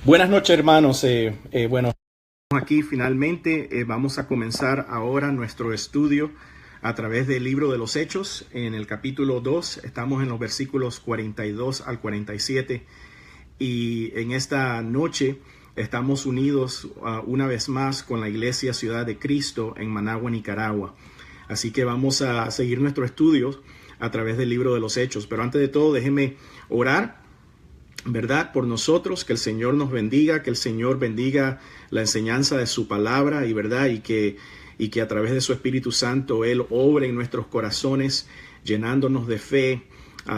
Buenas noches, hermanos. Bueno, aquí finalmente vamos a comenzar ahora nuestro estudio a través del libro de los Hechos. En el capítulo 2 estamos en los versículos 42 al 47 y en esta noche estamos unidos una vez más con la Iglesia Ciudad de Cristo en Managua, Nicaragua. Así que vamos a seguir nuestro estudio a través del libro de los Hechos. Pero antes de todo, déjenme orar, ¿verdad?, por nosotros, que el Señor nos bendiga, que el Señor bendiga la enseñanza de su palabra y verdad, y que a través de su Espíritu Santo Él obre en nuestros corazones, llenándonos de fe,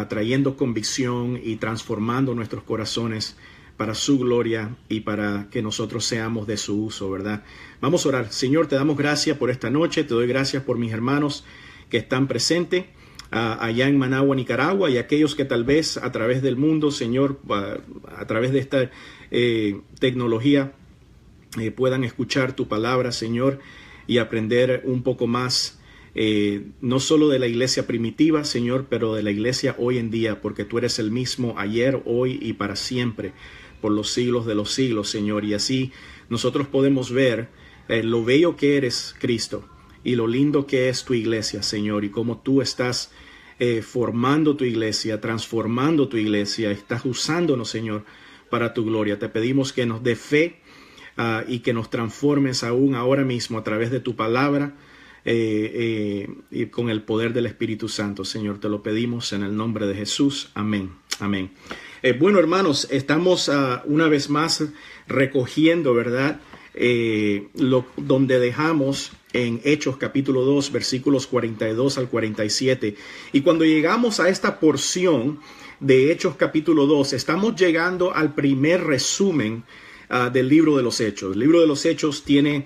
trayendo convicción y transformando nuestros corazones para su gloria y para que nosotros seamos de su uso, ¿verdad? Vamos a orar. Señor, te damos gracias por esta noche, te doy gracias por mis hermanos que están presentes allá en Managua, Nicaragua, y aquellos que tal vez a través del mundo, Señor, a través de esta tecnología puedan escuchar tu palabra, Señor, y aprender un poco más, no solo de la iglesia primitiva, Señor, pero de la iglesia hoy en día, porque tú eres el mismo ayer, hoy y para siempre, por los siglos de los siglos, Señor. Y así nosotros podemos ver lo bello que eres, Cristo, y lo lindo que es tu iglesia, Señor, y cómo tú estás formando tu iglesia, transformando tu iglesia, estás usándonos, Señor, para tu gloria. Te pedimos que nos dé fe y que nos transformes aún ahora mismo a través de tu palabra y con el poder del Espíritu Santo, Señor. Te lo pedimos en el nombre de Jesús. Amén. Amén. Bueno, hermanos, estamos una vez más recogiendo, ¿verdad?, donde dejamos en Hechos capítulo 2 versículos 42 al 47, y cuando llegamos a esta porción de Hechos capítulo 2 estamos llegando al primer resumen del libro de los Hechos. El libro de los Hechos tiene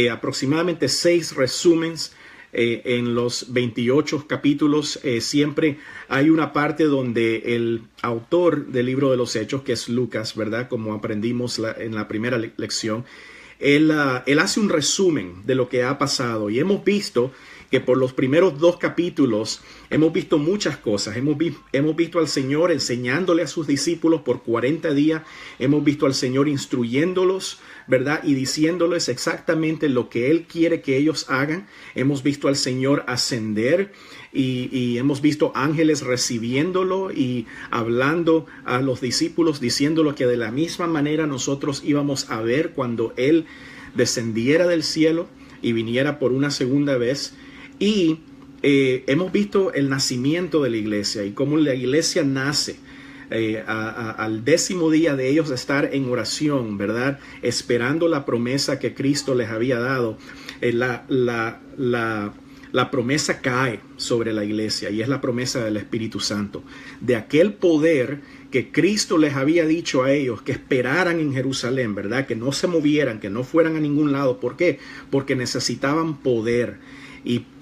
aproximadamente 6 resúmenes en los 28 capítulos. Siempre hay una parte donde el autor del libro de los Hechos, que es Lucas, ¿verdad?, como aprendimos en la primera lección, él hace un resumen de lo que ha pasado, y hemos visto que por los primeros 2 capítulos hemos visto muchas cosas. Hemos visto al Señor enseñándole a sus discípulos por 40 días. Hemos visto al Señor instruyéndolos, ¿verdad?, y diciéndoles exactamente lo que Él quiere que ellos hagan. Hemos visto al Señor ascender y hemos visto ángeles recibiéndolo y hablando a los discípulos, diciéndolo que de la misma manera nosotros íbamos a ver cuando Él descendiera del cielo y viniera por una segunda vez. Y hemos visto el nacimiento de la iglesia y cómo la iglesia nace al 10º día de ellos estar en oración, ¿verdad?, esperando la promesa que Cristo les había dado. La promesa cae sobre la iglesia, y es la promesa del Espíritu Santo, de aquel poder que Cristo les había dicho a ellos que esperaran en Jerusalén, ¿verdad?, que no se movieran, que no fueran a ningún lado. ¿Por qué? Porque necesitaban poder.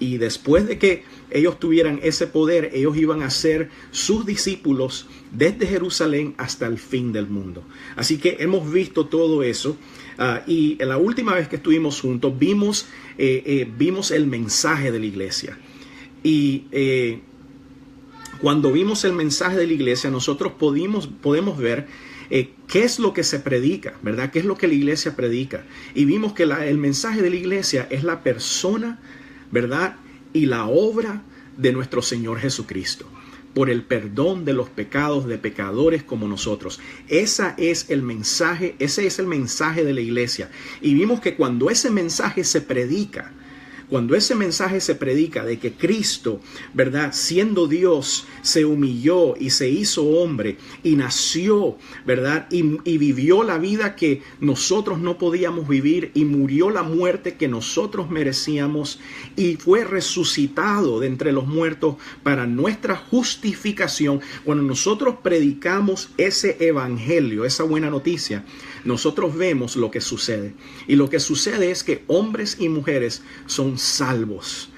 Y después de que ellos tuvieran ese poder, ellos iban a ser sus discípulos desde Jerusalén hasta el fin del mundo. Así que hemos visto todo eso. Y en la última vez que estuvimos juntos vimos el mensaje de la iglesia. Y cuando vimos el mensaje de la iglesia, nosotros podemos ver qué es lo que se predica, ¿verdad? ¿Qué es lo que la iglesia predica? Y vimos que el mensaje de la iglesia es la persona, ¿verdad?, y la obra de nuestro Señor Jesucristo, por el perdón de los pecados de pecadores como nosotros. Ese es el mensaje de la iglesia. Y vimos que cuando ese mensaje se predica, de que Cristo, ¿verdad?, siendo Dios, se humilló y se hizo hombre y nació, ¿verdad?, y vivió la vida que nosotros no podíamos vivir, y murió la muerte que nosotros merecíamos, y fue resucitado de entre los muertos para nuestra justificación. Cuando nosotros predicamos ese evangelio, esa buena noticia, nosotros vemos lo que sucede. Y lo que sucede es que hombres y mujeres son salvos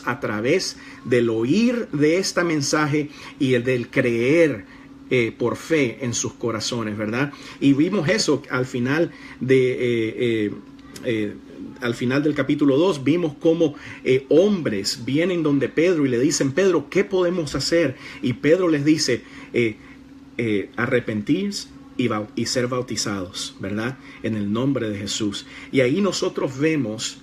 a través del oír de este mensaje y del creer por fe en sus corazones, ¿verdad? Y vimos eso al final del capítulo 2, vimos cómo hombres vienen donde Pedro y le dicen: Pedro, ¿qué podemos hacer? Y Pedro les dice: arrepentíos y ser bautizados, ¿verdad? En el nombre de Jesús. Y ahí nosotros vemos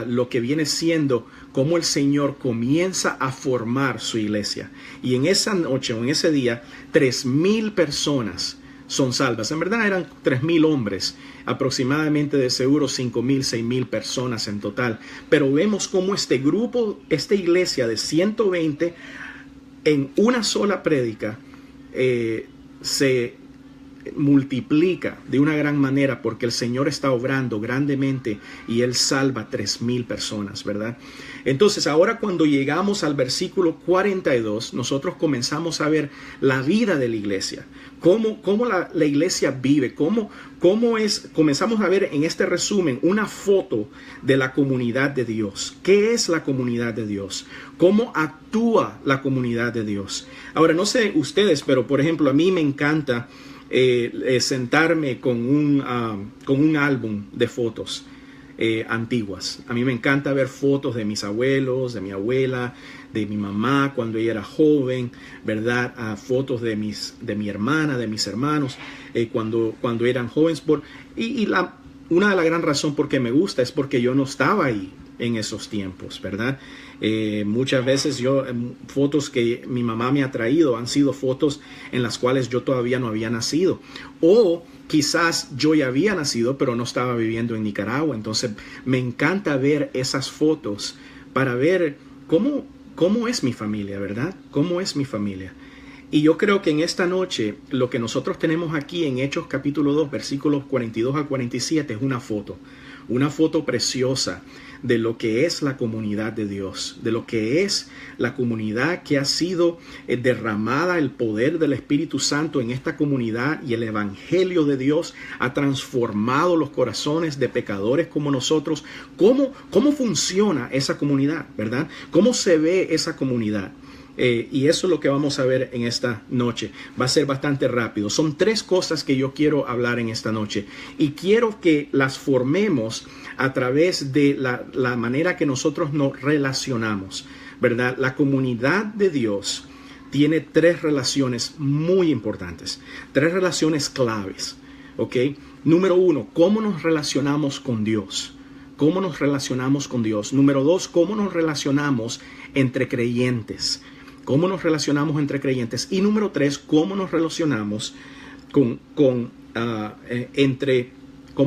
lo que viene siendo cómo el Señor comienza a formar su iglesia. Y en esa noche o en ese día, 3,000 personas son salvas. En verdad eran 3,000 hombres, aproximadamente de seguro 5,000, 6,000 personas en total. Pero vemos cómo este grupo, esta iglesia de 120, en una sola prédica, se multiplica de una gran manera porque el Señor está obrando grandemente y Él salva 3,000 personas, ¿verdad? Entonces ahora cuando llegamos al versículo 42, nosotros comenzamos a ver la vida de la iglesia, cómo la iglesia vive, comenzamos a ver en este resumen una foto de la comunidad de Dios. ¿Qué es la comunidad de Dios? ¿Cómo actúa la comunidad de Dios? Ahora, no sé ustedes, pero por ejemplo a mí me encanta sentarme con un álbum de fotos antiguas. A mí me encanta ver fotos de mis abuelos, de mi abuela, de mi mamá cuando ella era joven, ¿verdad? Fotos de mi hermana, de mis hermanos cuando eran jóvenes. Una de las grandes razones por qué me gusta es porque yo no estaba ahí en esos tiempos, ¿verdad? Muchas veces fotos que mi mamá me ha traído han sido fotos en las cuales yo todavía no había nacido, o quizás yo ya había nacido pero no estaba viviendo en Nicaragua. Entonces me encanta ver esas fotos para ver cómo es mi familia, ¿verdad? ¿Cómo es mi familia? Y yo creo que en esta noche lo que nosotros tenemos aquí en Hechos capítulo 2, versículos 42 a 47 es una foto preciosa de lo que es la comunidad de Dios, de lo que es la comunidad que ha sido derramada el poder del Espíritu Santo en esta comunidad, y el Evangelio de Dios ha transformado los corazones de pecadores como nosotros. ¿Cómo funciona esa comunidad, verdad? ¿Cómo se ve esa comunidad? Y eso es lo que vamos a ver en esta noche. Va a ser bastante rápido. Son 3 cosas que yo quiero hablar en esta noche, y quiero que las formemos a través de la manera que nosotros nos relacionamos, ¿verdad? La comunidad de Dios tiene 3 relaciones muy importantes, 3 relaciones claves, ¿ok? Número 1, ¿cómo nos relacionamos con Dios? ¿Cómo nos relacionamos con Dios? Número 2, ¿cómo nos relacionamos entre creyentes? ¿Cómo nos relacionamos entre creyentes? Y número 3, ¿cómo nos relacionamos cómo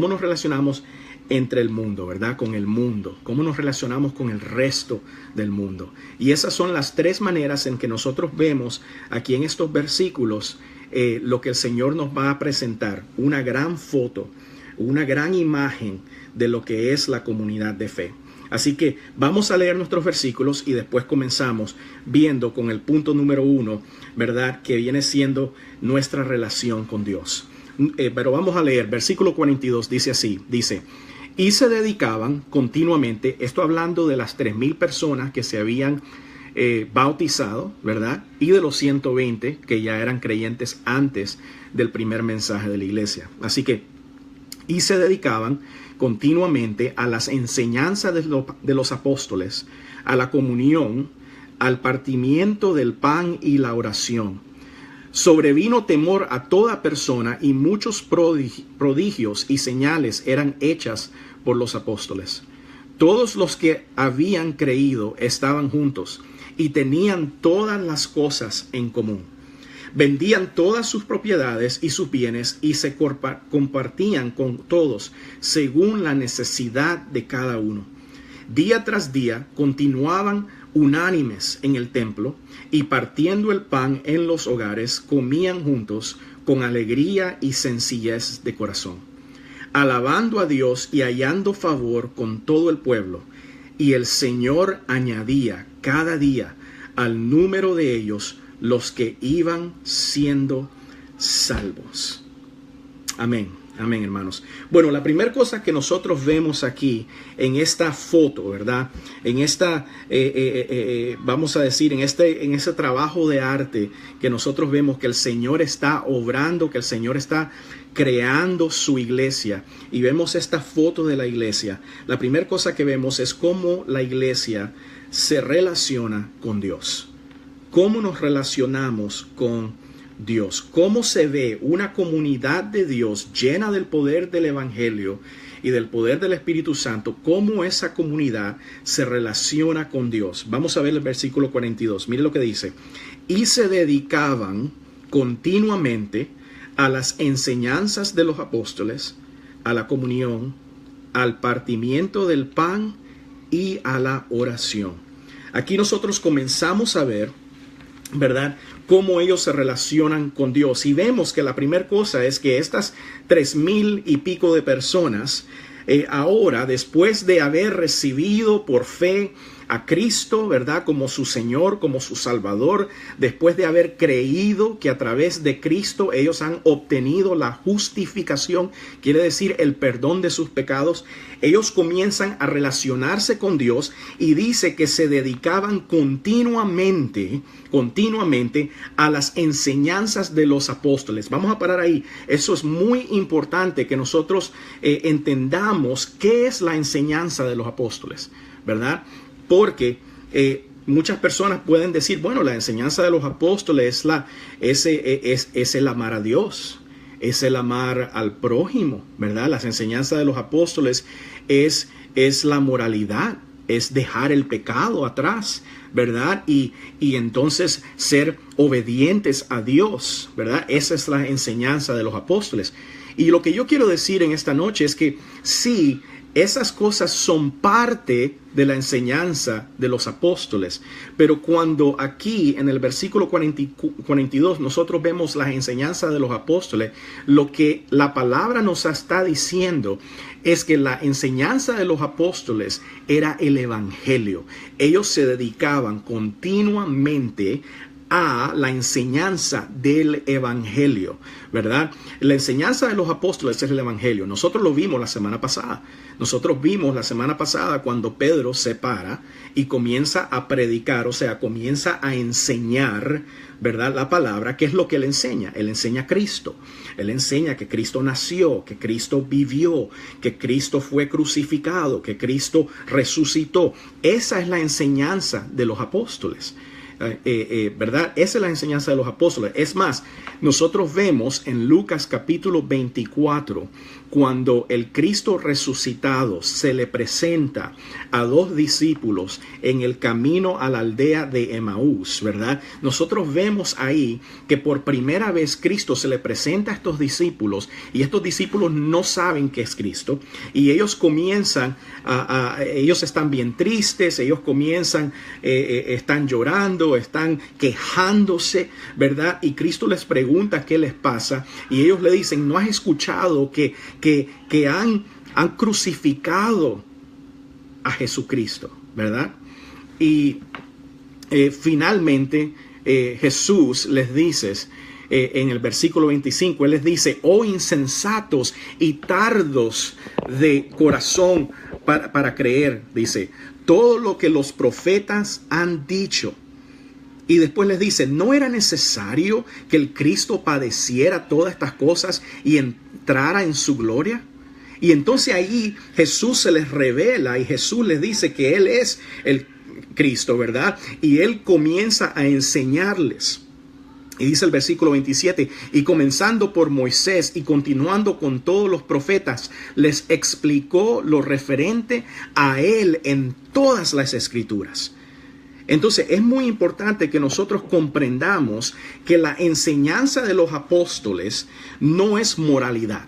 nos relacionamos entre el mundo, ¿verdad? Con el mundo. ¿Cómo nos relacionamos con el resto del mundo? Y esas son las 3 maneras en que nosotros vemos aquí en estos versículos lo que el Señor nos va a presentar. Una gran foto, una gran imagen de lo que es la comunidad de fe. Así que vamos a leer nuestros versículos y después comenzamos viendo con el punto número 1, ¿verdad? Que viene siendo nuestra relación con Dios. Pero vamos a leer, versículo 42 dice así, dice: y se dedicaban continuamente, esto hablando de las 3,000 personas que se habían bautizado, ¿verdad? Y de los 120 que ya eran creyentes antes del primer mensaje de la iglesia. Así que, y se dedicaban continuamente a las enseñanzas de los apóstoles, a la comunión, al partimiento del pan y la oración. Sobrevino temor a toda persona, y muchos prodigios y señales eran hechas por los apóstoles. Todos los que habían creído estaban juntos y tenían todas las cosas en común. Vendían todas sus propiedades y sus bienes y se compartían con todos según la necesidad de cada uno. Día tras día continuaban unánimes en el templo, y partiendo el pan en los hogares comían juntos con alegría y sencillez de corazón, alabando a Dios y hallando favor con todo el pueblo. Y el Señor añadía cada día al número de ellos los que iban siendo salvos. Amén. Amén, hermanos. Bueno, la primera cosa que nosotros vemos aquí en esta foto, ¿verdad? En esta, vamos a decir, en ese trabajo de arte que nosotros vemos que el Señor está obrando, que el Señor está creando su iglesia, y vemos esta foto de la iglesia. La primera cosa que vemos es cómo la iglesia se relaciona con Dios. ¿Cómo nos relacionamos con Dios. ¿Cómo se ve una comunidad de Dios llena del poder del Evangelio y del poder del Espíritu Santo? ¿Cómo esa comunidad se relaciona con Dios? Vamos a ver el versículo 42. Mire lo que dice. Y se dedicaban continuamente a las enseñanzas de los apóstoles, a la comunión, al partimiento del pan y a la oración. Aquí nosotros comenzamos a ver, ¿verdad?, cómo ellos se relacionan con Dios. Y vemos que la primera cosa es que estas 3,000 y pico de personas, ahora, después de haber recibido por fe a Cristo, ¿verdad?, como su Señor, como su Salvador, después de haber creído que a través de Cristo ellos han obtenido la justificación, quiere decir el perdón de sus pecados, ellos comienzan a relacionarse con Dios y dice que se dedicaban continuamente a las enseñanzas de los apóstoles. Vamos a parar ahí. Eso es muy importante que nosotros entendamos qué es la enseñanza de los apóstoles, ¿verdad? Porque muchas personas pueden decir, bueno, la enseñanza de los apóstoles es el amar a Dios, es el amar al prójimo, ¿verdad? Las enseñanzas de los apóstoles es la moralidad, es dejar el pecado atrás, ¿verdad? Y entonces ser obedientes a Dios, ¿verdad? Esa es la enseñanza de los apóstoles. Y lo que yo quiero decir en esta noche es que sí, esas cosas son parte de la enseñanza de los apóstoles, pero cuando aquí en el versículo 42 nosotros vemos la enseñanza de los apóstoles, lo que la palabra nos está diciendo es que la enseñanza de los apóstoles era el evangelio. Ellos se dedicaban continuamente a la enseñanza del evangelio, ¿verdad? La enseñanza de los apóstoles es el evangelio. Nosotros lo vimos la semana pasada. Nosotros vimos la semana pasada cuando Pedro se para y comienza a predicar, o sea, comienza a enseñar, ¿verdad?, la palabra. ¿Qué es lo que él enseña? Él enseña a Cristo. Él enseña que Cristo nació, que Cristo vivió, que Cristo fue crucificado, que Cristo resucitó. Esa es la enseñanza de los apóstoles. ¿Verdad? Esa es la enseñanza de los apóstoles. Es más, nosotros vemos en Lucas capítulo 24, cuando el Cristo resucitado se le presenta a 2 discípulos en el camino a la aldea de Emaús, ¿verdad? Nosotros vemos ahí que por primera vez Cristo se le presenta a estos discípulos y estos discípulos no saben que es Cristo y ellos comienzan ellos están bien tristes, ellos comienzan, están llorando, están quejándose, ¿verdad? Y Cristo les pregunta qué les pasa y ellos le dicen, ¿no has escuchado que han crucificado a Jesucristo, ¿verdad? Y finalmente Jesús les dice en el versículo 25, Él les dice, oh insensatos y tardos de corazón para creer, dice, todo lo que los profetas han dicho. Y después les dice, ¿no era necesario que el Cristo padeciera todas estas cosas y entrara en su gloria? Y entonces ahí Jesús se les revela y Jesús les dice que Él es el Cristo, ¿verdad? Y Él comienza a enseñarles. Y dice el versículo 27, y comenzando por Moisés y continuando con todos los profetas, les explicó lo referente a Él en todas las Escrituras. Entonces es muy importante que nosotros comprendamos que la enseñanza de los apóstoles no es moralidad.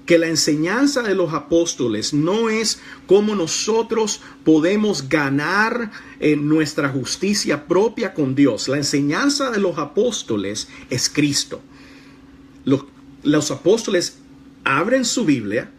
Que la enseñanza de los apóstoles no es cómo nosotros podemos ganar nuestra justicia propia con Dios. La enseñanza de los apóstoles es Cristo. Los apóstoles abren su Biblia,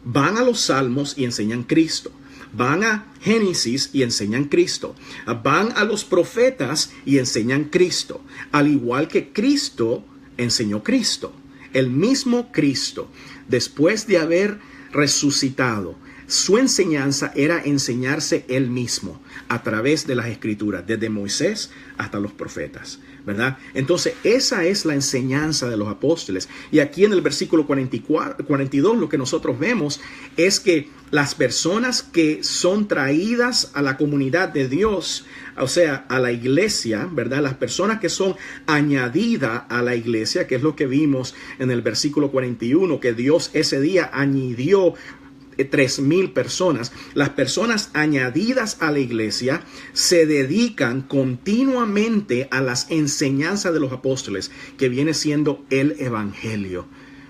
van a los Salmos y enseñan Cristo. Van a Génesis y enseñan Cristo. Van a los profetas y enseñan Cristo. Al igual que Cristo enseñó Cristo. El mismo Cristo, después de haber resucitado, su enseñanza era enseñarse él mismo a través de las Escrituras, desde Moisés hasta los profetas. ¿verdad? Entonces, esa es la enseñanza de los apóstoles. Y aquí en el versículo 42, lo que nosotros vemos es que las personas que son traídas a la comunidad de Dios, o sea, a la iglesia, ¿verdad? Las personas que son añadidas a la iglesia, que es lo que vimos en el versículo 41, que Dios ese día añadió 3,000 personas. Las personas añadidas a la iglesia se dedican continuamente a las enseñanzas de los apóstoles, que viene siendo el evangelio.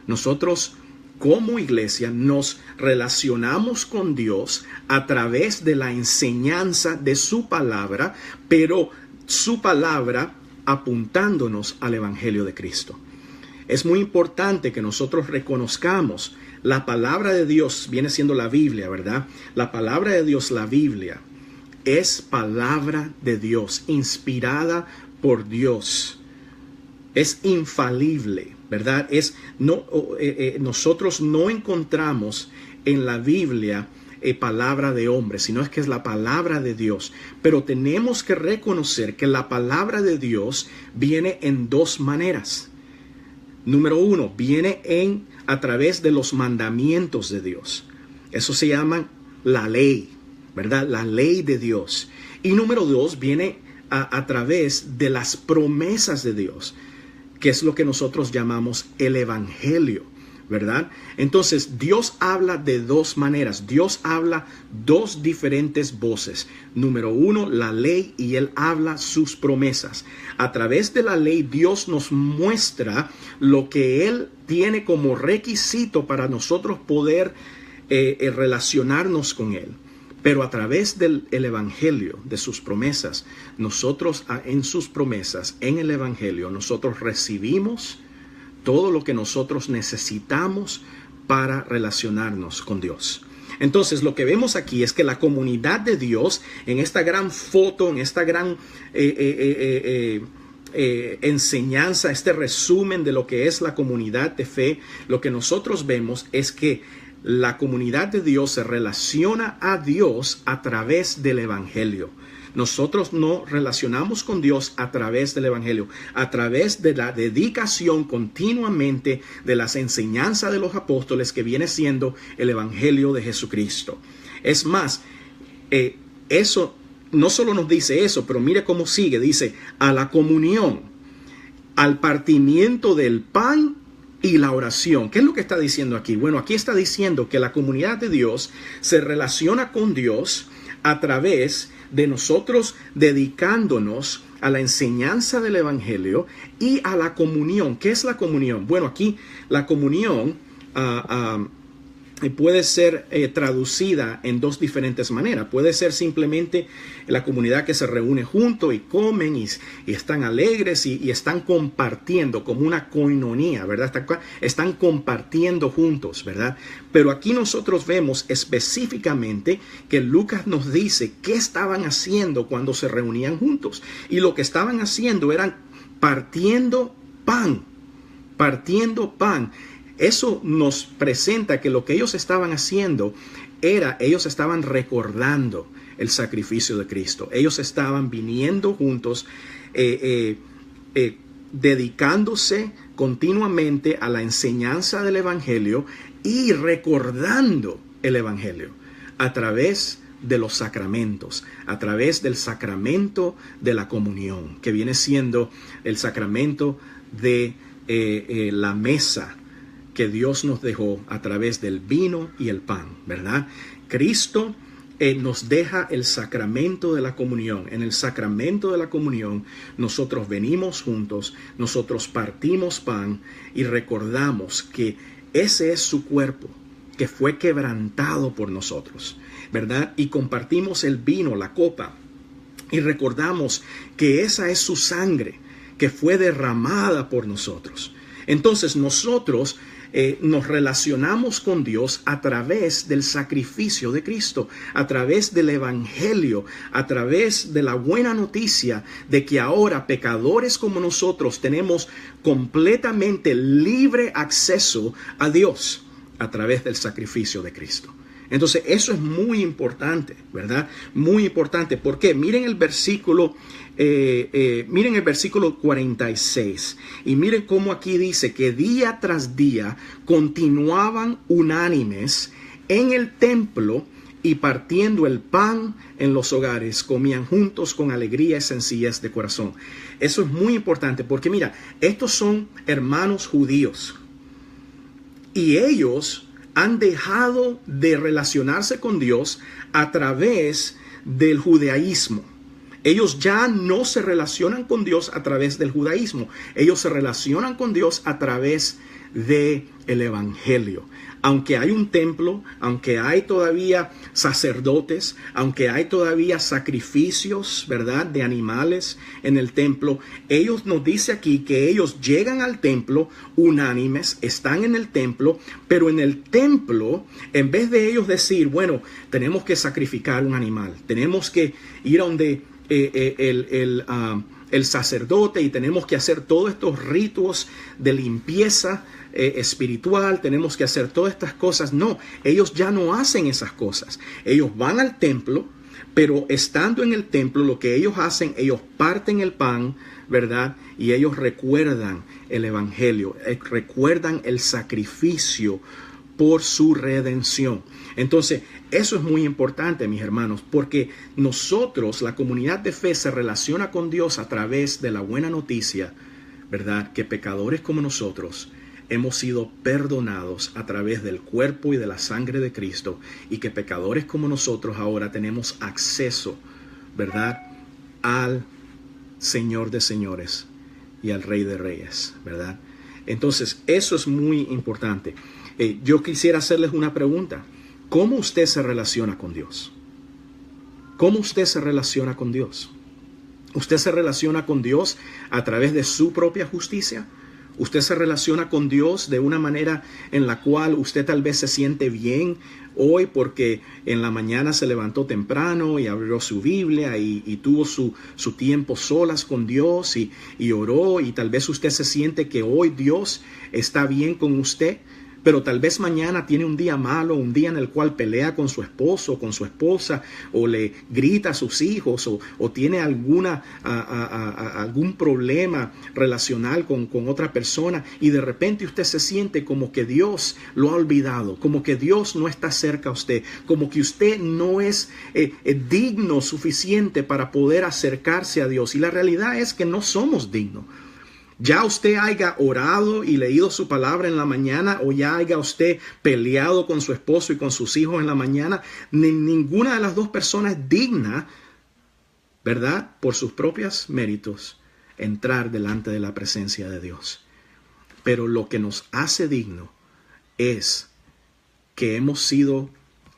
Nosotros como iglesia nos relacionamos con Dios a través de la enseñanza de su palabra, pero su palabra apuntándonos al evangelio de Cristo. Es muy importante que nosotros reconozcamos la palabra de Dios, viene siendo la Biblia, ¿verdad? La palabra de Dios, la Biblia, es palabra de Dios, inspirada por Dios. Es infalible, ¿verdad? Nosotros no encontramos en la Biblia palabra de hombre, sino es que es la palabra de Dios. Pero tenemos que reconocer que la palabra de Dios viene en dos maneras. Número uno, viene a través de los mandamientos de Dios. Eso se llama la ley, ¿verdad? La ley de Dios. Y número dos, viene a través de las promesas de Dios, que es lo que nosotros llamamos el evangelio, ¿verdad? Entonces, Dios habla de dos maneras. Dios habla dos diferentes voces. Número uno, la ley, y Él habla sus promesas. A través de la ley, Dios nos muestra lo que Él tiene como requisito para nosotros poder relacionarnos con Él. Pero a través del evangelio, de sus promesas, nosotros en sus promesas, en el evangelio, nosotros recibimos todo lo que nosotros necesitamos para relacionarnos con Dios. Entonces, lo que vemos aquí es que la comunidad de Dios, en esta gran foto, en esta gran enseñanza, este resumen de lo que es la comunidad de fe, lo que nosotros vemos es que la comunidad de Dios se relaciona a Dios a través del evangelio. Nosotros nos relacionamos con Dios a través del evangelio, a través de la dedicación continuamente de las enseñanzas de los apóstoles, que viene siendo el evangelio de Jesucristo. Es más, eso no solo nos dice eso, pero mire cómo sigue. Dice, a la comunión, al partimiento del pan y la oración. ¿Qué es lo que está diciendo aquí? Bueno, aquí está diciendo que la comunidad de Dios se relaciona con Dios a través de nosotros dedicándonos a la enseñanza del evangelio y a la comunión. ¿Qué es la comunión? Bueno, aquí la comunión puede ser traducida en dos diferentes maneras. Puede ser simplemente la comunidad que se reúne juntos y comen y están alegres y están compartiendo como una koinonía, ¿verdad? Están compartiendo juntos, ¿verdad? Pero aquí nosotros vemos específicamente que Lucas nos dice qué estaban haciendo cuando se reunían juntos. Y lo que estaban haciendo eran partiendo pan. Partiendo pan. Eso nos presenta que lo que ellos estaban haciendo ellos estaban recordando el sacrificio de Cristo. Ellos estaban viniendo juntos, dedicándose continuamente a la enseñanza del evangelio y recordando el evangelio a través de los sacramentos, a través del sacramento de la comunión, que viene siendo el sacramento de la mesa que Dios nos dejó a través del vino y el pan, ¿verdad? Cristo nos deja el sacramento de la comunión. En el sacramento de la comunión nosotros venimos juntos, nosotros partimos pan y recordamos que ese es su cuerpo, que fue quebrantado por nosotros, ¿verdad? Y compartimos el vino, la copa, y recordamos que esa es su sangre, que fue derramada por nosotros. Entonces nosotros nos relacionamos con Dios a través del sacrificio de Cristo, a través del evangelio, a través de la buena noticia de que ahora pecadores como nosotros tenemos completamente libre acceso a Dios a través del sacrificio de Cristo. Entonces, eso es muy importante, ¿verdad? Muy importante. ¿Por qué? Miren el versículo 46. Y miren cómo aquí dice que día tras día continuaban unánimes en el templo y partiendo el pan en los hogares, comían juntos con alegría y sencillez de corazón. Eso es muy importante porque mira, estos son hermanos judíos y ellos han dejado de relacionarse con Dios a través del judaísmo. Ellos ya no se relacionan con Dios a través del judaísmo. Ellos se relacionan con Dios a través del evangelio. Aunque hay un templo, aunque hay todavía sacerdotes, aunque hay todavía sacrificios, ¿verdad?, de animales en el templo, ellos nos dice aquí que ellos llegan al templo unánimes, están en el templo, pero en el templo, en vez de ellos decir, bueno, tenemos que sacrificar un animal, tenemos que ir a donde el sacerdote y tenemos que hacer todos estos ritos de limpieza espiritual, tenemos que hacer todas estas cosas. No, ellos ya no hacen esas cosas. Ellos van al templo, pero estando en el templo, lo que ellos hacen, ellos parten el pan, ¿verdad? Y ellos recuerdan el evangelio, recuerdan el sacrificio por su redención. Entonces, eso es muy importante, mis hermanos, porque nosotros, la comunidad de fe, se relaciona con Dios a través de la buena noticia, ¿verdad? Que pecadores como nosotros hemos sido perdonados a través del cuerpo y de la sangre de Cristo, y que pecadores como nosotros ahora tenemos acceso, ¿verdad?, al Señor de señores y al Rey de reyes, ¿verdad? Entonces, eso es muy importante. Yo quisiera hacerles una pregunta. ¿Cómo usted se relaciona con Dios? ¿Cómo usted se relaciona con Dios? ¿Usted se relaciona con Dios a través de su propia justicia? ¿Usted se relaciona con Dios de una manera en la cual usted tal vez se siente bien hoy porque en la mañana se levantó temprano y abrió su Biblia y tuvo su tiempo solas con Dios y oró, y tal vez usted se siente que hoy Dios está bien con usted? Pero tal vez mañana tiene un día malo, un día en el cual pelea con su esposo, con su esposa, o le grita a sus hijos, o tiene algún problema relacional con otra persona, y de repente usted se siente como que Dios lo ha olvidado, como que Dios no está cerca a usted, como que usted no es digno suficiente para poder acercarse a Dios. Y la realidad es que no somos dignos. Ya usted haya orado y leído su palabra en la mañana, o ya haya usted peleado con su esposo y con sus hijos en la mañana, ninguna de las dos personas es digna, ¿verdad?, por sus propios méritos, entrar delante de la presencia de Dios. Pero lo que nos hace digno es que hemos sido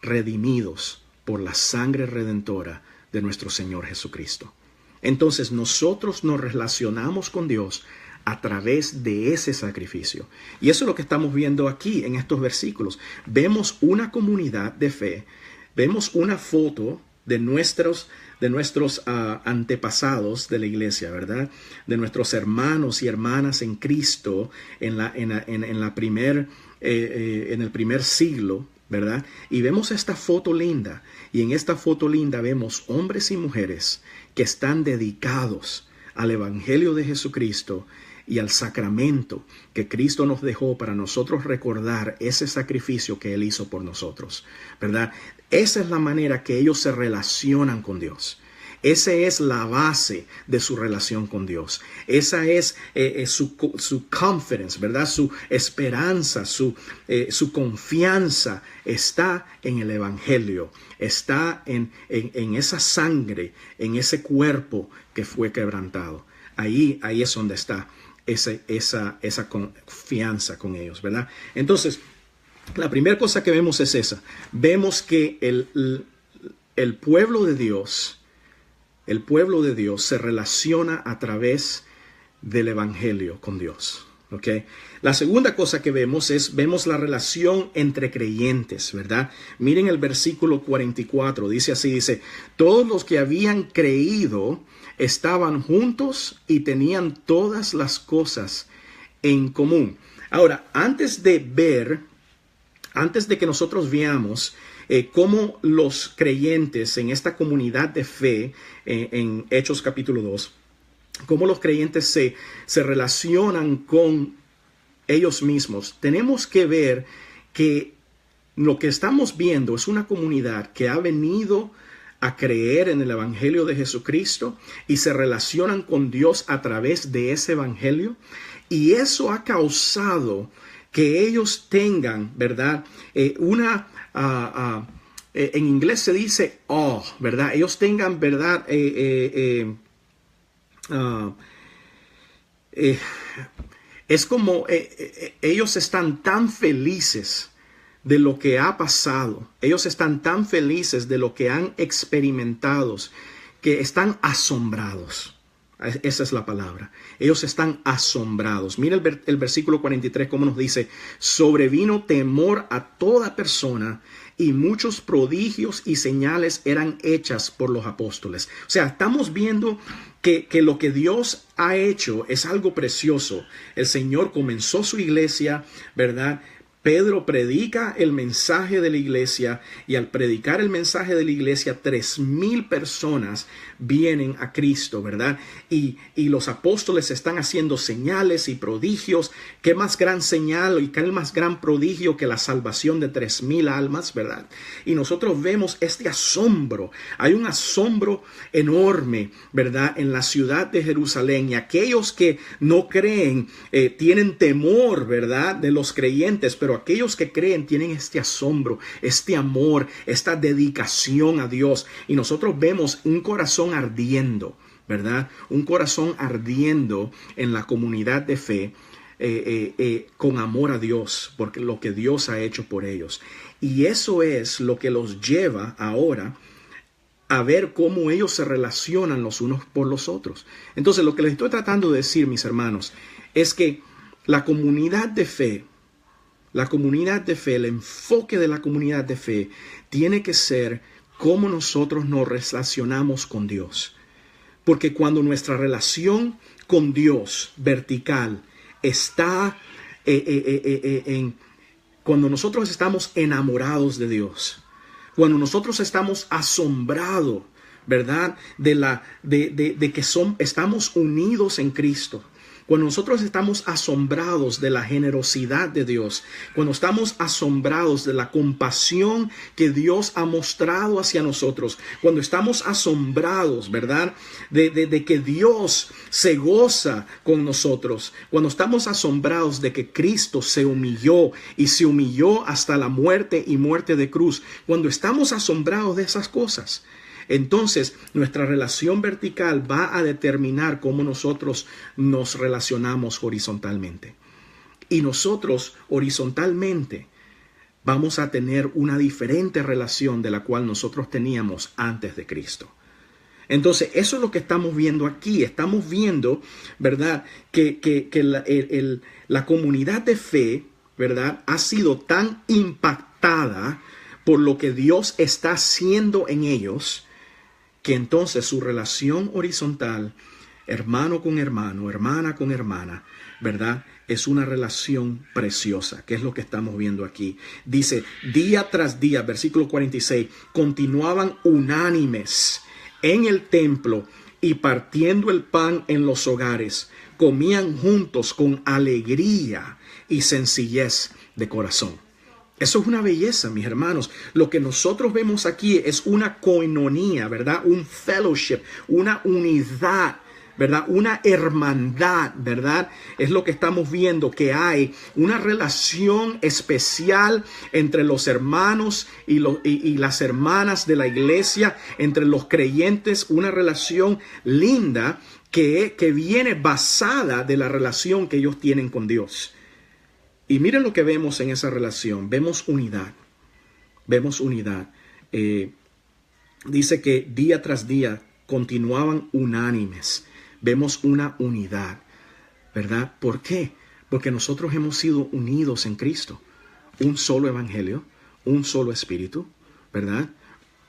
redimidos por la sangre redentora de nuestro Señor Jesucristo. Entonces nosotros nos relacionamos con Dios a través de ese sacrificio. Y eso es lo que estamos viendo aquí en estos versículos. Vemos una comunidad de fe, vemos una foto de nuestros antepasados de la iglesia, ¿verdad? De nuestros hermanos y hermanas en Cristo en el primer siglo, ¿verdad? Y vemos esta foto linda, y en esta foto linda vemos hombres y mujeres que están dedicados al Evangelio de Jesucristo y al sacramento que Cristo nos dejó para nosotros recordar ese sacrificio que Él hizo por nosotros, ¿verdad? Esa es la manera que ellos se relacionan con Dios. Esa es la base de su relación con Dios. Esa es su confidence, ¿verdad? Su esperanza, su confianza está en el Evangelio. Está en esa sangre, en ese cuerpo que fue quebrantado. Ahí es donde está esa confianza con ellos, ¿verdad? Entonces, la primera cosa que vemos es esa. Vemos que el pueblo de Dios se relaciona a través del Evangelio con Dios. ¿Okay? La segunda cosa que vemos la relación entre creyentes, ¿verdad? Miren el versículo 44, dice, todos los que habían creído estaban juntos y tenían todas las cosas en común. Ahora, antes de ver antes de que nosotros veamos cómo los creyentes en esta comunidad de fe, en Hechos capítulo 2, cómo los creyentes se relacionan con ellos mismos, tenemos que ver que lo que estamos viendo es una comunidad que ha venido a creer en el Evangelio de Jesucristo y se relacionan con Dios a través de ese Evangelio, y eso ha causado que ellos tengan, ¿verdad? En inglés se dice awe, ¿verdad? Ellos tengan, ¿verdad? Es como ellos están tan felices de lo que ha pasado. Ellos están tan felices de lo que han experimentado que están asombrados. Esa es la palabra. Ellos están asombrados. Mira el versículo 43, cómo nos dice: sobrevino temor a toda persona y muchos prodigios y señales eran hechas por los apóstoles. O sea, estamos viendo que lo que Dios ha hecho es algo precioso. El Señor comenzó su iglesia, ¿verdad? Pedro predica el mensaje de la iglesia, y al predicar el mensaje de la iglesia, 3,000 personas vienen a Cristo, ¿verdad? Y los apóstoles están haciendo señales y prodigios. ¿Qué más gran señal y qué más gran prodigio que la salvación de 3,000 almas, ¿verdad? Y nosotros vemos este asombro. Hay un asombro enorme, ¿verdad? En la ciudad de Jerusalén, y aquellos que no creen tienen temor, ¿verdad? De los creyentes, pero aquellos que creen tienen este asombro, este amor, esta dedicación a Dios. Y nosotros vemos un corazón ardiendo, ¿verdad? Un corazón ardiendo en la comunidad de fe, con amor a Dios, porque lo que Dios ha hecho por ellos. Y eso es lo que los lleva ahora a ver cómo ellos se relacionan los unos por los otros. Entonces, lo que les estoy tratando de decir, mis hermanos, es que la comunidad de fe, el enfoque de la comunidad de fe tiene que ser cómo nosotros nos relacionamos con Dios. Porque cuando nuestra relación con Dios vertical está cuando nosotros estamos enamorados de Dios, cuando nosotros estamos asombrados, ¿verdad? De que estamos unidos en Cristo. Cuando nosotros estamos asombrados de la generosidad de Dios, cuando estamos asombrados de la compasión que Dios ha mostrado hacia nosotros, cuando estamos asombrados, ¿verdad? De que Dios se goza con nosotros, cuando estamos asombrados de que Cristo se humilló y se humilló hasta la muerte y muerte de cruz, cuando estamos asombrados de esas cosas, entonces nuestra relación vertical va a determinar cómo nosotros nos relacionamos horizontalmente. Y nosotros horizontalmente vamos a tener una diferente relación de la cual nosotros teníamos antes de Cristo. Entonces, eso es lo que estamos viendo aquí. Estamos viendo, ¿verdad?, que la comunidad de fe, ¿verdad?, ha sido tan impactada por lo que Dios está haciendo en ellos, que entonces su relación horizontal, hermano con hermano, hermana con hermana, ¿verdad?, es una relación preciosa, que es lo que estamos viendo aquí. Dice, día tras día, versículo 46, continuaban unánimes en el templo y partiendo el pan en los hogares, comían juntos con alegría y sencillez de corazón. Eso es una belleza, mis hermanos. Lo que nosotros vemos aquí es una koinonía, ¿verdad? Un fellowship, una unidad, ¿verdad? Una hermandad, ¿verdad? Es lo que estamos viendo, que hay una relación especial entre los hermanos y las hermanas de la iglesia, entre los creyentes, una relación linda que viene basada de la relación que ellos tienen con Dios. Y miren lo que vemos en esa relación. Vemos unidad. Vemos unidad. Dice que día tras día continuaban unánimes. Vemos una unidad, ¿verdad? ¿Por qué? Porque nosotros hemos sido unidos en Cristo. Un solo evangelio, un solo espíritu, ¿verdad?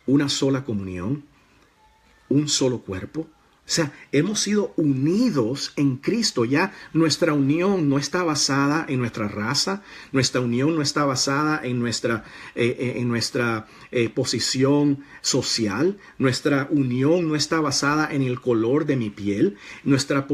Una sola comunión, un solo cuerpo, O sea, hemos sido unidos en Cristo. Ya nuestra unión no está basada en nuestra raza, nuestra unión no está basada en nuestra posición social, nuestra unión no está basada en el color de mi piel, nuestra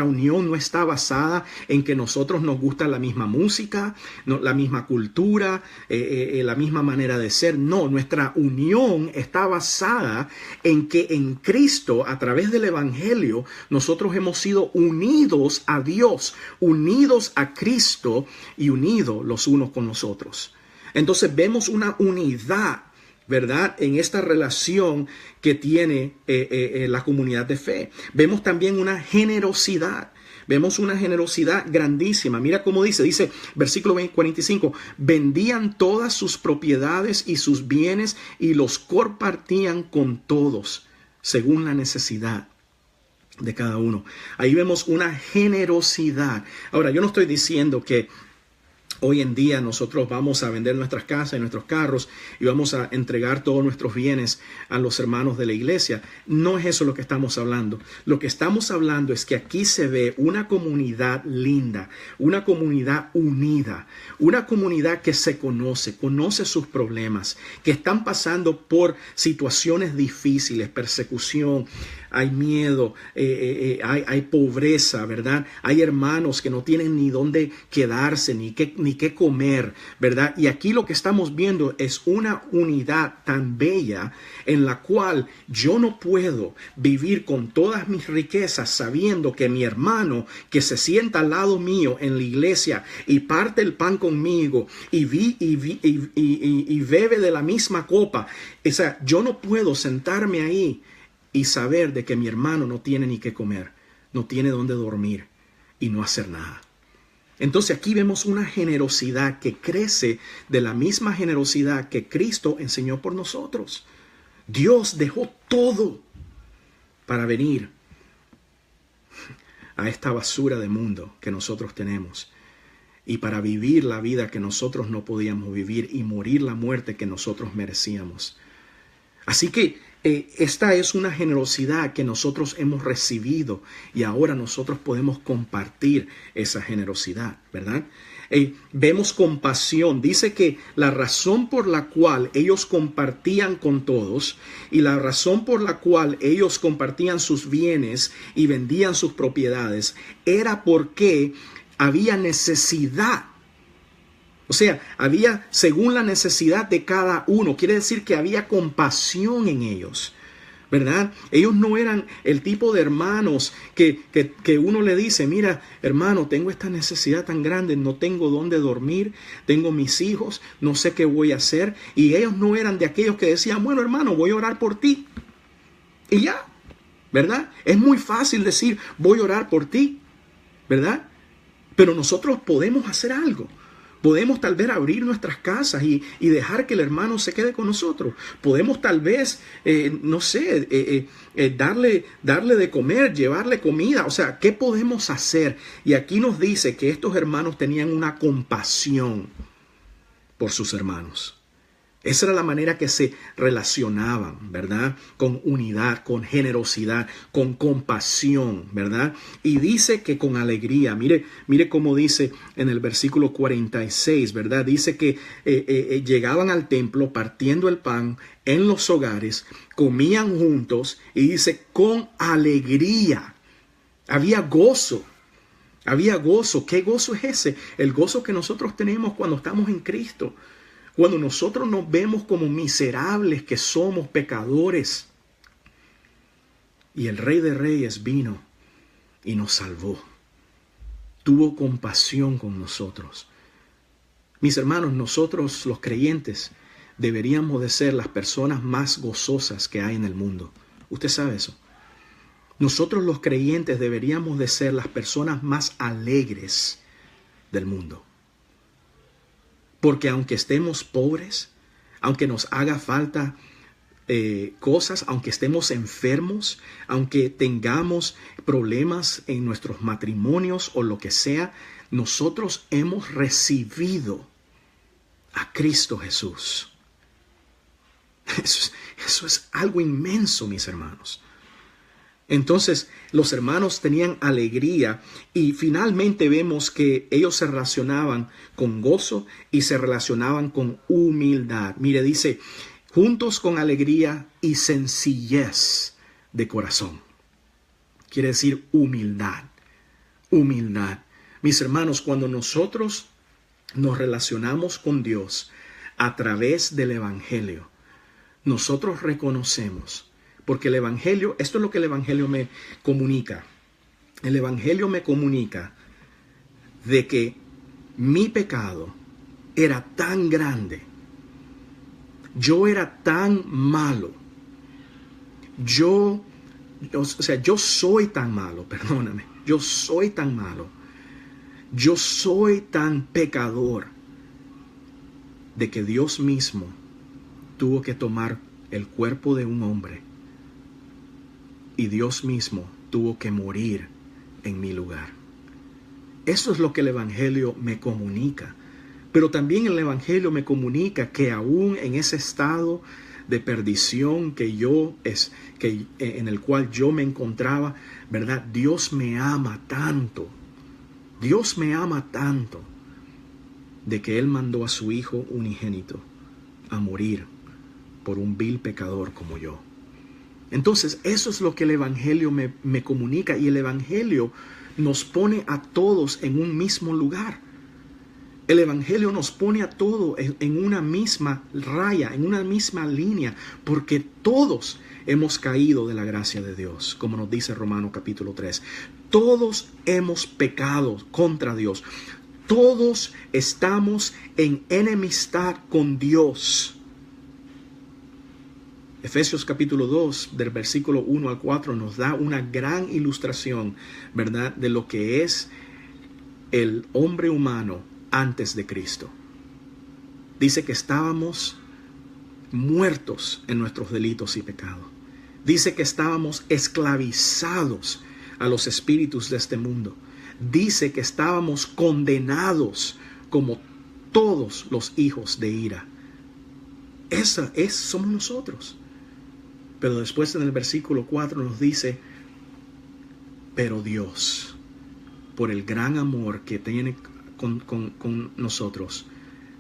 unión no está basada en que nosotros nos gusta la misma música, la misma cultura, la misma manera de ser. No, nuestra unión está basada en que en Cristo, a través del Evangelio, nosotros hemos sido unidos a Dios, unidos a Cristo y unidos los unos con los otros. Entonces vemos una unidad, ¿verdad?, en esta relación que tiene la comunidad de fe. Vemos también una generosidad. Vemos una generosidad grandísima. Mira cómo dice versículo 45, vendían todas sus propiedades y sus bienes y los compartían con todos, según la necesidad de cada uno. Ahí vemos una generosidad. Ahora, yo no estoy diciendo que hoy en día nosotros vamos a vender nuestras casas y nuestros carros y vamos a entregar todos nuestros bienes a los hermanos de la iglesia. No es eso lo que estamos hablando. Lo que estamos hablando es que aquí se ve una comunidad linda, una comunidad unida, una comunidad que se conoce sus problemas, que están pasando por situaciones difíciles, persecución, hay miedo, hay pobreza, ¿verdad? Hay hermanos que no tienen ni dónde quedarse, ni qué comer, ¿verdad? Y aquí lo que estamos viendo es una unidad tan bella en la cual yo no puedo vivir con todas mis riquezas sabiendo que mi hermano que se sienta al lado mío en la iglesia y parte el pan conmigo y bebe de la misma copa, o sea, yo no puedo sentarme ahí y saber de que mi hermano no tiene ni qué comer, no tiene dónde dormir y no hacer nada. Entonces aquí vemos una generosidad que crece de la misma generosidad que Cristo enseñó por nosotros. Dios dejó todo para venir a esta basura de mundo que nosotros tenemos y para vivir la vida que nosotros no podíamos vivir y morir la muerte que nosotros merecíamos. Así que esta es una generosidad que nosotros hemos recibido y ahora nosotros podemos compartir esa generosidad, ¿verdad? Vemos compasión. Dice que la razón por la cual ellos compartían con todos y la razón por la cual ellos compartían sus bienes y vendían sus propiedades era porque había necesidad. O sea, había según la necesidad de cada uno. Quiere decir que había compasión en ellos, ¿verdad? Ellos no eran el tipo de hermanos que uno le dice, mira, hermano, tengo esta necesidad tan grande, no tengo dónde dormir, tengo mis hijos, no sé qué voy a hacer. Y ellos no eran de aquellos que decían, bueno, hermano, voy a orar por ti. Y ya, ¿verdad? Es muy fácil decir, voy a orar por ti, ¿verdad? Pero nosotros podemos hacer algo. Podemos tal vez abrir nuestras casas y dejar que el hermano se quede con nosotros. Podemos tal vez, darle de comer, llevarle comida. O sea, ¿qué podemos hacer? Y aquí nos dice que estos hermanos tenían una compasión por sus hermanos. Esa era la manera que se relacionaban, ¿verdad? Con unidad, con generosidad, con compasión, ¿verdad? Y dice que con alegría. Mire cómo dice en el versículo 46, ¿verdad? Dice que llegaban al templo partiendo el pan en los hogares, comían juntos y dice con alegría. Había gozo. Había gozo. ¿Qué gozo es ese? El gozo que nosotros tenemos cuando estamos en Cristo. Cuando nosotros nos vemos como miserables que somos, pecadores. Y el Rey de Reyes vino y nos salvó. Tuvo compasión con nosotros. Mis hermanos, nosotros los creyentes deberíamos de ser las personas más gozosas que hay en el mundo. Usted sabe eso. Nosotros los creyentes deberíamos de ser las personas más alegres del mundo. Porque aunque estemos pobres, aunque nos haga falta cosas, aunque estemos enfermos, aunque tengamos problemas en nuestros matrimonios o lo que sea, nosotros hemos recibido a Cristo Jesús. Eso es algo inmenso, mis hermanos. Entonces los hermanos tenían alegría y finalmente vemos que ellos se relacionaban con gozo y se relacionaban con humildad. Mire, dice, juntos con alegría y sencillez de corazón. Quiere decir humildad, humildad. Mis hermanos, cuando nosotros nos relacionamos con Dios a través del Evangelio, nosotros reconocemos, porque el Evangelio, esto es lo que el Evangelio me comunica. El Evangelio me comunica de que mi pecado era tan grande, yo era tan malo, yo soy tan malo, perdóname, yo soy tan malo, yo soy tan pecador, de que Dios mismo tuvo que tomar el cuerpo de un hombre y Dios mismo tuvo que morir en mi lugar. Eso es lo que el Evangelio me comunica. Pero también el Evangelio me comunica que aún en ese estado de perdición en el cual yo me encontraba, ¿verdad? Dios me ama tanto. Dios me ama tanto de que Él mandó a su Hijo unigénito a morir por un vil pecador como yo. Entonces, eso es lo que el Evangelio me comunica, y el Evangelio nos pone a todos en un mismo lugar. El Evangelio nos pone a todos en una misma raya, en una misma línea, porque todos hemos caído de la gracia de Dios, como nos dice Romanos capítulo 3. Todos hemos pecado contra Dios. Todos estamos en enemistad con Dios. Efesios capítulo 2, del versículo 1 al 4, nos da una gran ilustración, ¿verdad?, de lo que es el hombre humano antes de Cristo. Dice que estábamos muertos en nuestros delitos y pecados. Dice que estábamos esclavizados a los espíritus de este mundo. Dice que estábamos condenados como todos los hijos de ira. Somos nosotros. Pero después en el versículo 4 nos dice, pero Dios, por el gran amor que tiene con nosotros,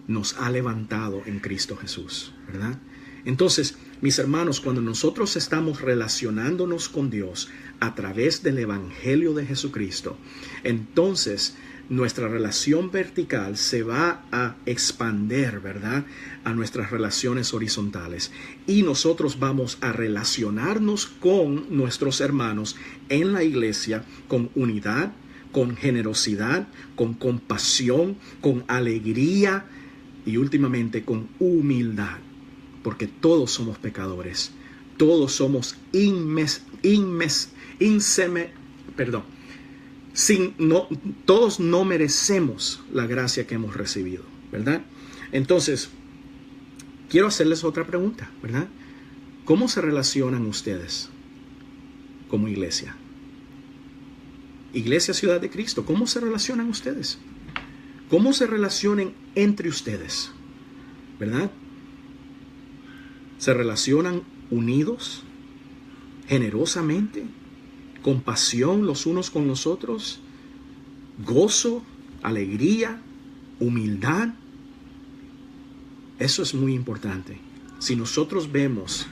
nos ha levantado en Cristo Jesús, ¿verdad? Entonces, mis hermanos, cuando nosotros estamos relacionándonos con Dios a través del Evangelio de Jesucristo, entonces nuestra relación vertical se va a expandir, ¿verdad?, a nuestras relaciones horizontales. Y nosotros vamos a relacionarnos con nuestros hermanos en la iglesia con unidad, con generosidad, con compasión, con alegría y últimamente con humildad. Porque todos somos pecadores. Todos somos todos no merecemos la gracia que hemos recibido, ¿verdad? Entonces, quiero hacerles otra pregunta, ¿verdad? ¿Cómo se relacionan ustedes como iglesia? Iglesia Ciudad de Cristo, ¿cómo se relacionan ustedes? ¿Cómo se relacionan entre ustedes? ¿Verdad? ¿Se relacionan unidos, generosamente, compasión los unos con los otros, gozo, alegría, humildad? Eso es muy importante. Si nosotros vemos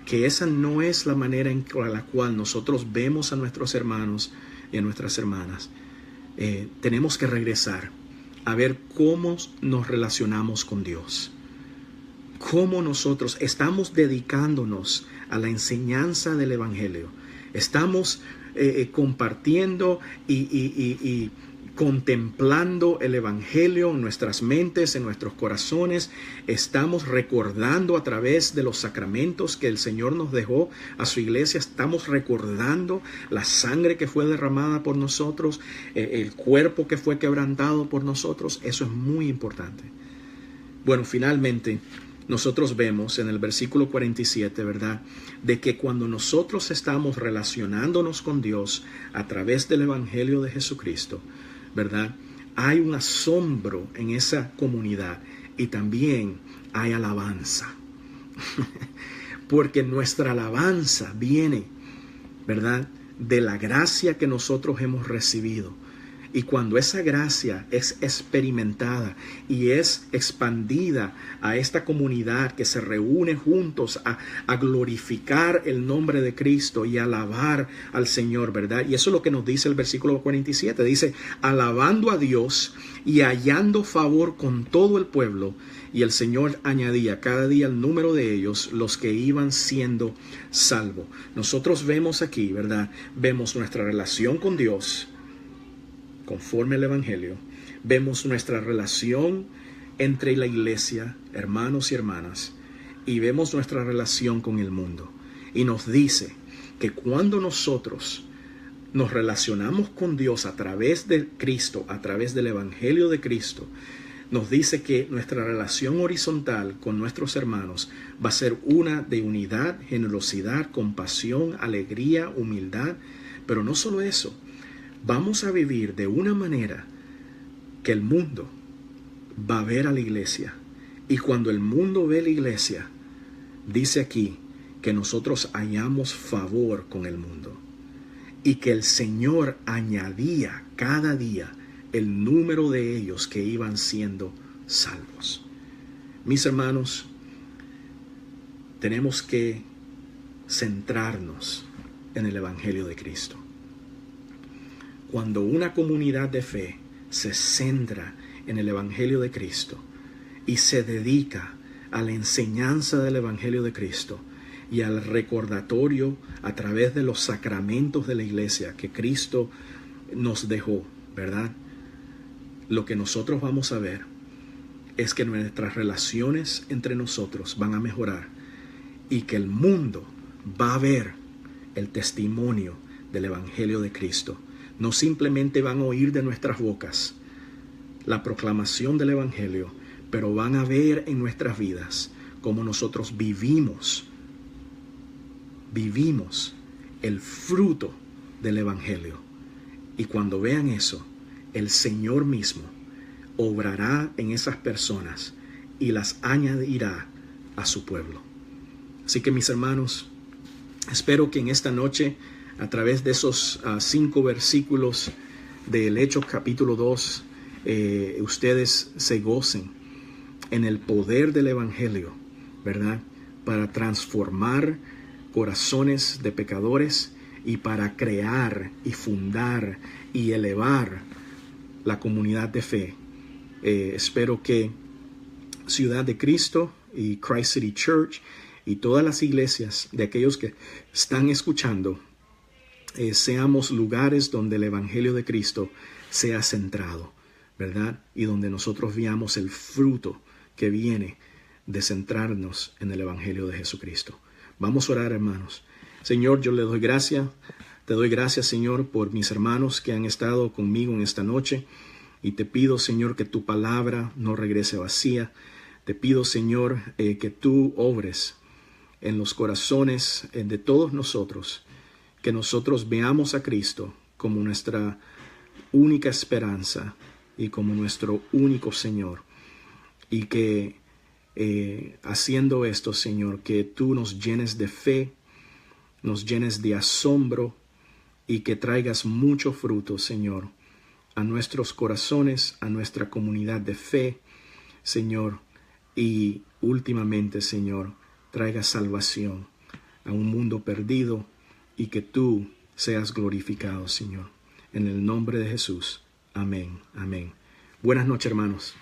que esa no es la manera en la cual nosotros vemos a nuestros hermanos y a nuestras hermanas, tenemos que regresar a ver cómo nos relacionamos con Dios. Cómo nosotros estamos dedicándonos a la enseñanza del Evangelio. Estamos compartiendo y contemplando el Evangelio en nuestras mentes, en nuestros corazones. Estamos recordando a través de los sacramentos que el Señor nos dejó a su iglesia. Estamos recordando la sangre que fue derramada por nosotros, el cuerpo que fue quebrantado por nosotros. Eso es muy importante. Bueno, finalmente, nosotros vemos en el versículo 47, ¿verdad?, de que cuando nosotros estamos relacionándonos con Dios a través del Evangelio de Jesucristo, ¿verdad?, hay un asombro en esa comunidad y también hay alabanza. Porque nuestra alabanza viene ¿verdad? De la gracia que nosotros hemos recibido. Y cuando esa gracia es experimentada y es expandida a esta comunidad que se reúne juntos a glorificar el nombre de Cristo y alabar al Señor, ¿verdad? Y eso es lo que nos dice el versículo 47. Dice, alabando a Dios y hallando favor con todo el pueblo. Y el Señor añadía cada día el número de ellos, los que iban siendo salvos. Nosotros vemos aquí, ¿verdad? Vemos nuestra relación con Dios conforme al Evangelio. Vemos nuestra relación entre la iglesia, hermanos y hermanas, y vemos nuestra relación con el mundo. Y nos dice que cuando nosotros nos relacionamos con Dios a través de Cristo, a través del Evangelio de Cristo, nos dice que nuestra relación horizontal con nuestros hermanos va a ser una de unidad, generosidad, compasión, alegría, humildad. Pero no solo eso, vamos a vivir de una manera que el mundo va a ver a la iglesia. Y cuando el mundo ve a la iglesia, dice aquí que nosotros hallamos favor con el mundo. Y que el Señor añadía cada día el número de ellos que iban siendo salvos. Mis hermanos, tenemos que centrarnos en el Evangelio de Cristo. Cuando una comunidad de fe se centra en el Evangelio de Cristo y se dedica a la enseñanza del Evangelio de Cristo y al recordatorio a través de los sacramentos de la iglesia que Cristo nos dejó, ¿verdad? Lo que nosotros vamos a ver es que nuestras relaciones entre nosotros van a mejorar y que el mundo va a ver el testimonio del Evangelio de Cristo. No simplemente van a oír de nuestras bocas la proclamación del Evangelio, pero van a ver en nuestras vidas cómo nosotros vivimos el fruto del Evangelio. Y cuando vean eso, el Señor mismo obrará en esas personas y las añadirá a su pueblo. Así que, mis hermanos, espero que en esta noche, a través de esos 5 versículos del Hechos capítulo 2, ustedes se gocen en el poder del Evangelio, ¿verdad? Para transformar corazones de pecadores y para crear y fundar y elevar la comunidad de fe. Espero que Ciudad de Cristo y Christ City Church y todas las iglesias de aquellos que están escuchando seamos lugares donde el Evangelio de Cristo sea centrado, ¿verdad? Y donde nosotros veamos el fruto que viene de centrarnos en el Evangelio de Jesucristo. Vamos a orar, hermanos. Señor, yo le doy gracias. Te doy gracias, Señor, por mis hermanos que han estado conmigo en esta noche. Y te pido, Señor, que tu palabra no regrese vacía. Te pido, Señor, que tú obres en los corazones de todos nosotros. Que nosotros veamos a Cristo como nuestra única esperanza y como nuestro único Señor. Y que haciendo esto, Señor, que tú nos llenes de fe, nos llenes de asombro y que traigas mucho fruto, Señor, a nuestros corazones, a nuestra comunidad de fe, Señor, y últimamente, Señor, traiga salvación a un mundo perdido y que tú seas glorificado, Señor. En el nombre de Jesús. Amén. Amén. Buenas noches, hermanos.